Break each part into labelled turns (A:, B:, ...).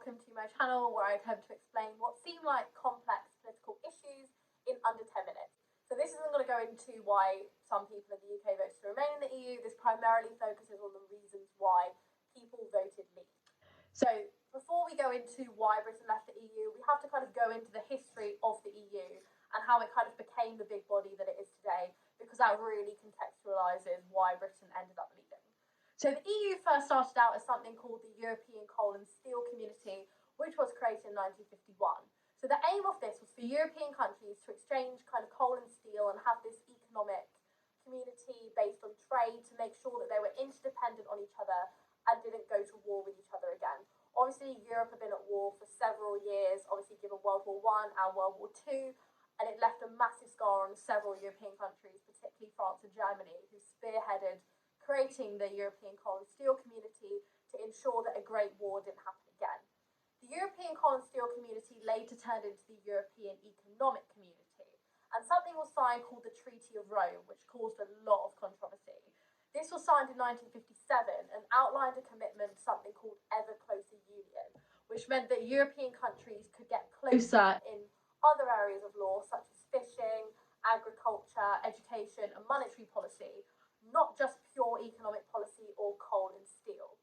A: welcome to my channel where I attempt to explain what seem like complex political issues in under 10 minutes. So this isn't going to go into why some people in the UK voted to remain in the EU. This primarily focuses on the reasons why people voted leave. So before we go into why Britain left the EU, we have to kind of go into the history of the EU and how it kind of became the big body that it is today, because that really contextualises why Britain ended up leaving. So the EU first started out as something called the European Coal and Steel Community, which was created in 1951. So the aim of this was for European countries to exchange kind of coal and steel and have this economic community based on trade to make sure that they were interdependent on each other and didn't go to war with each other again. Obviously, Europe had been at war for several years, obviously given World War I and World War II, and it left a massive scar on several European countries, particularly France and Germany, who spearheaded creating the European Coal and Steel Community to ensure that a Great War didn't happen again. The European Coal and Steel Community later turned into the European Economic Community, and something was signed called the Treaty of Rome, which caused a lot of controversy. This was signed in 1957 and outlined a commitment to something called ever closer union, which meant that European countries could get closer in other areas of law, such as fishing, agriculture, education, and monetary policy, not just pure economic policy or coal and steel.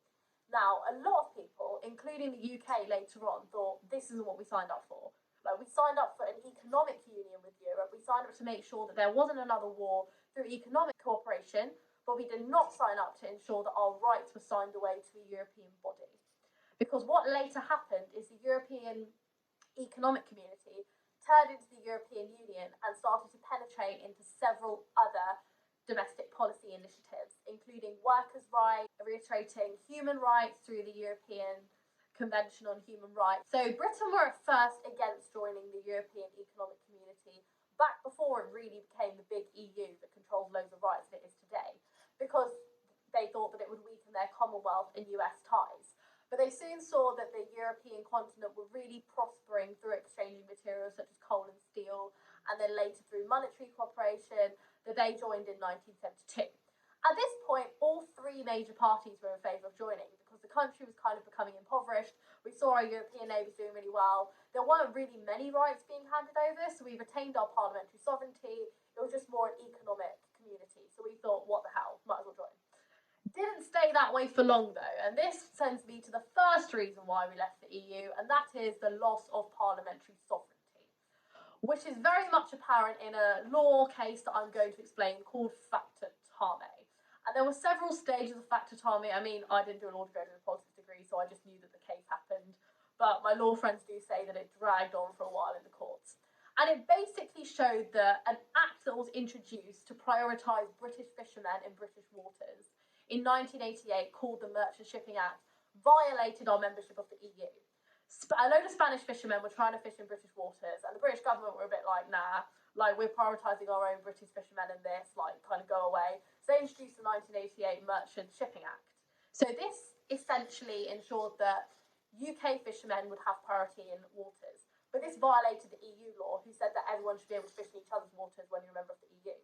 A: Now, a lot of people, including the UK later on, thought this isn't what we signed up for. Like, we signed up for an economic union with Europe. We signed up to make sure that there wasn't another war through economic cooperation, but we did not sign up to ensure that our rights were signed away to a European body. Because what later happened is the European Economic Community turned into the European Union and started to penetrate into several other domestic policy initiatives, including workers' rights, reiterating human rights through the European Convention on Human Rights. So Britain were at first against joining the European Economic Community back before it really became the big EU that controls loads of rights that it is today, because they thought that it would weaken their Commonwealth and US ties. But they soon saw that the European continent were really prospering through exchanging materials such as coal and steel, and then later through monetary cooperation, that they joined in 1972. At this point, all three major parties were in favour of joining because the country was kind of becoming impoverished. We saw our European neighbours doing really well. There weren't really many rights being handed over, so we retained our parliamentary sovereignty. It was just more an economic community. So we thought, what the hell, might as well join. Didn't stay that way for long though, and this sends me to the first reason why we left the EU, and that is the loss of parliamentary sovereignty, which is very much apparent in a law case that I'm going to explain called Factortame. And there were several stages of Factortame. I mean, I didn't do a law degree, I did a politics degree, so I just knew that the case happened, but my law friends do say that it dragged on for a while in the courts. And it basically showed that an act that was introduced to prioritise British fishermen in British waters in 1988, called the Merchant Shipping Act, violated our membership of the EU. A load of Spanish fishermen were trying to fish in British waters, and the British government were a bit like, nah, like, we're prioritising our own British fishermen in this, like, kind of go away. So they introduced the 1988 Merchant Shipping Act. So this essentially ensured that UK fishermen would have priority in waters. But this violated the EU law, who said that everyone should be able to fish in each other's waters when you're a member of the EU.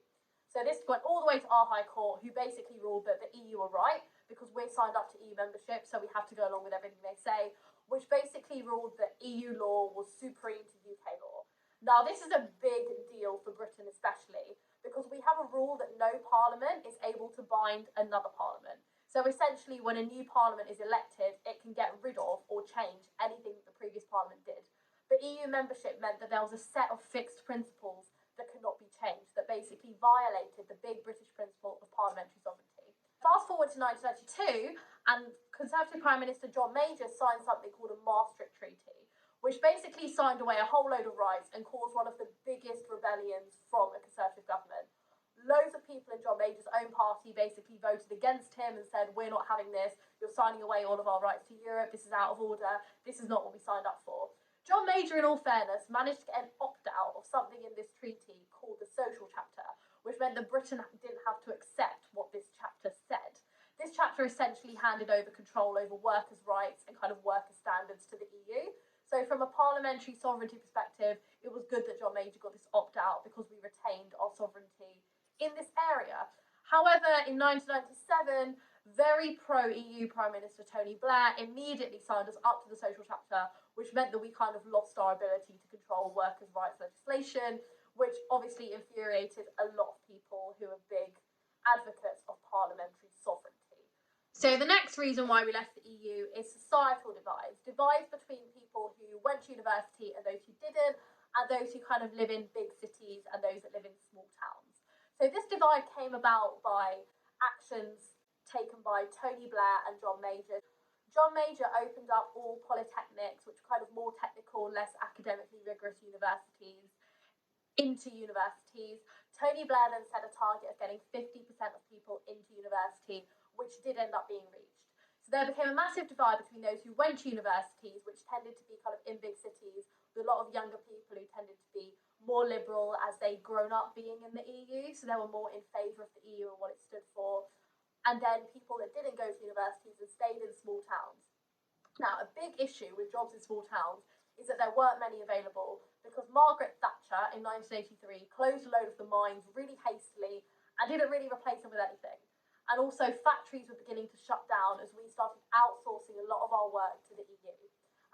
A: So this went all the way to our High Court, who basically ruled that the EU are right, because we're signed up to EU membership, so we have to go along with everything they say, which basically ruled that EU law was supreme to UK law. Now, this is a big deal for Britain especially, because we have a rule that no parliament is able to bind another parliament. So essentially, when a new parliament is elected, it can get rid of or change anything that the previous parliament did. But EU membership meant that there was a set of fixed principles that could not be changed, that basically violated the big British principle of parliamentary sovereignty. Fast forward to 1992, and Conservative Prime Minister John Major signed something called a Maastricht Treaty, which basically signed away a whole load of rights and caused one of the biggest rebellions from a Conservative government. Loads of people in John Major's own party basically voted against him and said, we're not having this, you're signing away all of our rights to Europe, this is out of order, this is not what we signed up for. John Major, in all fairness, managed to get an opt-out of something in this treaty called the social chapter, which meant that Britain didn't have to accept what this chapter said. This chapter essentially handed over control over workers' rights and kind of worker standards to the EU. So from a parliamentary sovereignty perspective, it was good that John Major got this opt-out because we retained our sovereignty in this area. However, in 1997, very pro-EU Prime Minister Tony Blair immediately signed us up to the social chapter, which meant that we kind of lost our ability to control workers' rights legislation, which obviously infuriated a lot of people who are big advocates of parliamentary sovereignty. So the next reason why we left the EU is societal divides between people who went to university and those who didn't, and those who kind of live in big cities and those that live in small towns. So this divide came about by actions taken by Tony Blair and John Major. John Major opened up all polytechnics, which are kind of more technical, less academically rigorous universities, into universities. Tony Blair then set a target of getting 50% of people into university, which did end up being reached. So there became a massive divide between those who went to universities, which tended to be kind of in big cities, with a lot of younger people who tended to be more liberal as they'd grown up being in the EU, so they were more in favour of the EU and what it stood for. And then people that didn't go to universities and stayed in small towns. Now, a big issue with jobs in small towns is that there weren't many available because Margaret Thatcher in 1983 closed a load of the mines really hastily and didn't really replace them with anything. And also factories were beginning to shut down as we started outsourcing a lot of our work to the EU.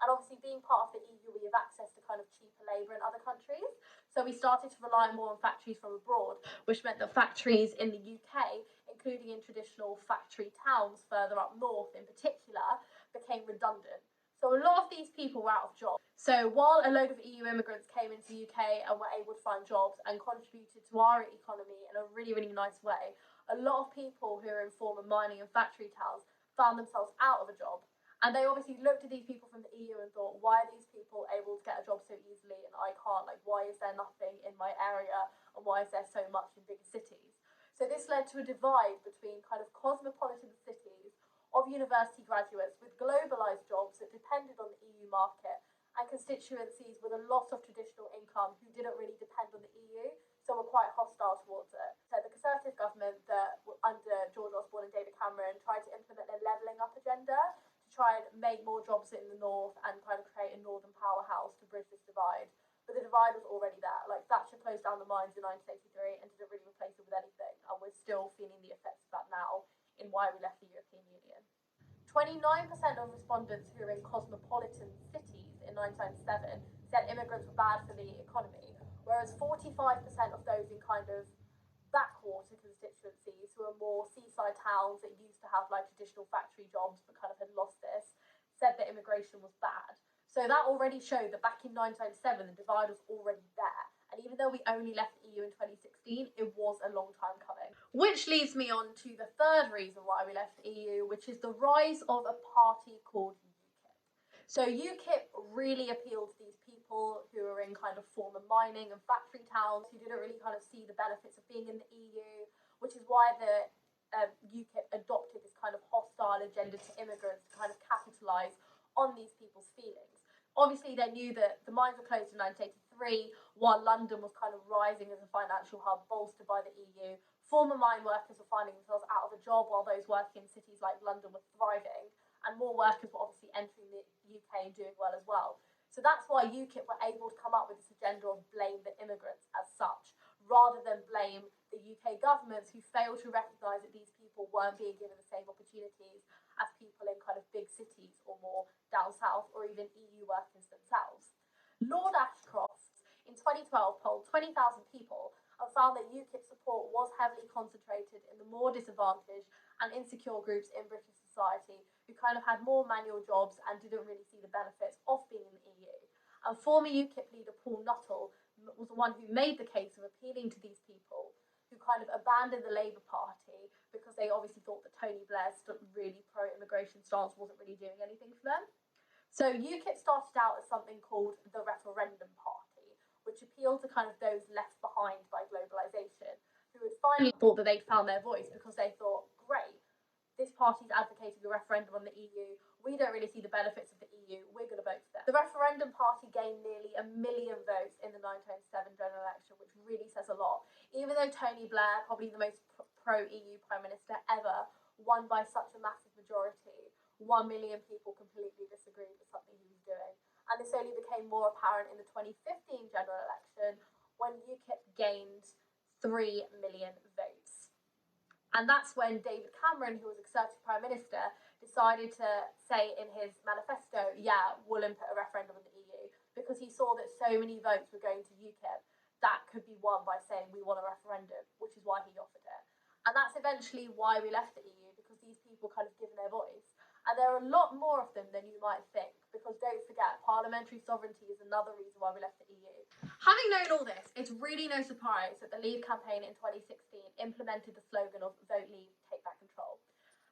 A: And obviously being part of the EU, we have access to kind of cheaper labour in other countries. So we started to rely more on factories from abroad, which meant that factories in the UK, including in traditional factory towns further up north in particular, became redundant. So a lot of these people were out of jobs. So while a load of EU immigrants came into the UK and were able to find jobs and contributed to our economy in a really, really nice way, a lot of people who are in former mining and factory towns found themselves out of a job. And they obviously looked at these people from the EU and thought, why are these people able to get a job so easily and I can't? Like, why is there nothing in my area and why is there so much in bigger cities? So this led to a divide between kind of cosmopolitan cities of university graduates with globalised jobs that depended on the EU market and constituencies with a lot of traditional income who didn't really depend on the EU, so were quite hostile towards it. So the Conservative government that under George Osborne and David Cameron tried to implement their levelling up agenda to try and make more jobs in the north and kind of create a northern powerhouse to bridge this divide. But the divide was already there. Like Thatcher closed down the mines in 1983 and didn't really replace it with anything, and we're still feeling the effects of that now in why we left the European Union. 29% of respondents who were in cosmopolitan cities in 1997 said immigrants were bad for the economy, whereas 45% of those in kind of backwater constituencies who are more seaside towns that used to have like traditional factory jobs but kind of had lost this, said that immigration was bad. So that already showed that back in 1997 the divide was already there. And even though we only left the EU in 2016, it was a long time coming. Which leads me on to the third reason why we left the EU, which is the rise of a party called UKIP. So UKIP really appealed to these people who are in kind of former mining and factory towns who didn't really kind of see the benefits of being in the EU, which is why the UKIP adopted this kind of hostile agenda to immigrants to kind of capitalise on these people's feelings. Obviously, they knew that the mines were closed in 1983, while London was kind of rising as a financial hub bolstered by the EU. Former mine workers were finding themselves out of a job, while those working in cities like London were thriving, and more workers were obviously entering the UK and doing well as well. So that's why UKIP were able to come up with this agenda of blame the immigrants as such, rather than blame the UK governments who failed to recognise that these people weren't being given the same opportunities as people in kind of big cities or more down south, or even EU workers themselves. Lord Ashcroft in 2012 polled 20,000 people and found that UKIP support was heavily concentrated in the more disadvantaged and insecure groups in British society who kind of had more manual jobs and didn't really see the benefits of being in the EU. And former UKIP leader Paul Nuttall was the one who made the case of appealing to these people who kind of abandoned the Labour Party because they obviously thought that Tony Blair's really pro-immigration stance wasn't really doing anything for them. So UKIP started out as something called the Referendum Party, which appealed to kind of those left behind by globalisation, who had finally thought that they'd found their voice because they thought, great, this party's advocating a referendum on the EU, we don't really see the benefits of the EU, we're going to vote for them. The Referendum Party gained nearly 1 million votes in the 1997 general election, which really says a lot. Even though Tony Blair, probably the most pro-EU Prime Minister ever, won by such a massive majority, 1 million people completely disagreed with something he was doing. And this only became more apparent in the 2015 general election when UKIP gained 3 million votes. And that's when David Cameron, who was a Conservative Prime Minister, decided to say in his manifesto, yeah, we'll input a referendum in the EU, because he saw that so many votes were going to UKIP that could be won by saying we want a referendum, which is why he offered it. And that's eventually why we left the EU, because these people kind of given their voice. And there are a lot more of them than you might think, because don't forget, parliamentary sovereignty is another reason why we left the EU. Having known all this, it's really no surprise that the Leave campaign in 2016 implemented the slogan of Vote Leave, Take Back Control.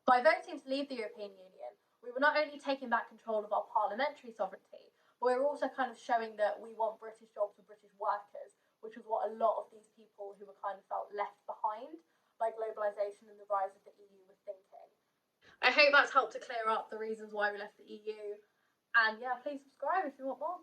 A: By voting to leave the European Union, we were not only taking back control of our parliamentary sovereignty, but we were also kind of showing that we want British jobs for British workers, which was what a lot of these people who were kind of felt left behind by globalisation and the rise of the EU were thinking. I hope that's helped to clear up the reasons why we left the EU. And yeah, please subscribe if you want more.